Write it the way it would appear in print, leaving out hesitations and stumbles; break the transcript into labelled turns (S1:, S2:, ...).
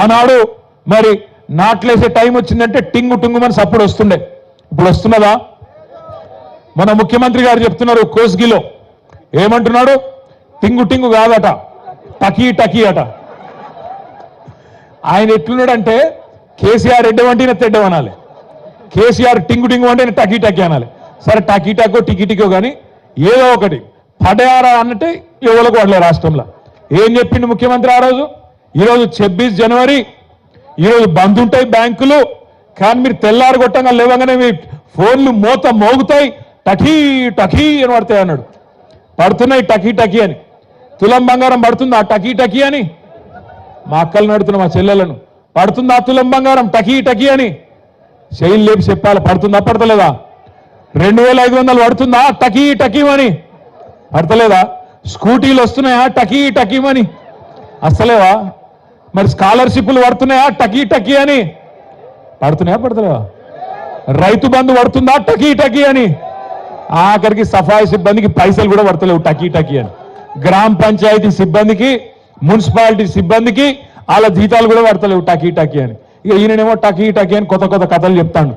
S1: ఆనాడు మరి నాట్లేసే టైం వచ్చిందంటే టింగు టింగు మన సప్పుడు వస్తుండే, ఇప్పుడు వస్తున్నదా? మన ముఖ్యమంత్రి గారు చెప్తున్నారు కోస్గిలో, ఏమంటున్నాడు? టింగు టింగు కాదట, టకీ టకీ అట. ఆయన ఎట్లున్నాడంటే కేసీఆర్ ఎడ్డవంటిన తెడ్డవనాలి, కేసీఆర్ టింగు టింగు అంటే టకీ టకీ అనాలి. సరే టకీ టకో టికీ టికో కానీ ఏదో ఒకటి పడయారా అన్నట్టే ఎవరికి వాడలే రాష్ట్రంలో. ఏం చెప్పిండు ముఖ్యమంత్రి ఆ రోజు? ఈరోజు 26 జనవరి, ఈరోజు బంద్ ఉంటాయి బ్యాంకులు, కానీ మీరు తెల్లారు కొట్టంగా లేవగానే మీ ఫోన్లు మోగుతాయి, టకీ టకీ అని పడతాయి అన్నాడు. పడుతున్నాయి టకీ టకీ అని. తులం బంగారం పడుతుందా టకీ టకీ అని? మా అక్కలు నడుతున్నా, మా చెల్లెలను, పడుతుందా తులం బంగారం టకీ టకీ అని? శైలి లేపి చెప్పాలి, పడుతుందా పడతలేదా? 2500 పడుతుందా టకీ టకీమని? పడతలేదా? స్కూటీలు వస్తున్నాయా టకీ టకీమని? అస్తలేవా? మరి స్కాలర్షిప్లు పడుతున్నాయా టకీ టకీ అని? పడుతున్నాయా పడతలేవా? రైతు బంధు పడుతుందా టకీ టకీ అని? ఆఖరికి సఫాయి సిబ్బందికి పైసలు కూడా పడతలేవు టకీ టకీ అని. గ్రామ పంచాయతీ సిబ్బందికి, మున్సిపాలిటీ సిబ్బందికి వాళ్ళ జీతాలు కూడా పడతలేవు టకీ టకీ అని. ఇక ఈయననేమో టకీ టకీ అని కొత్త కొత్త కథలు చెప్తాడు.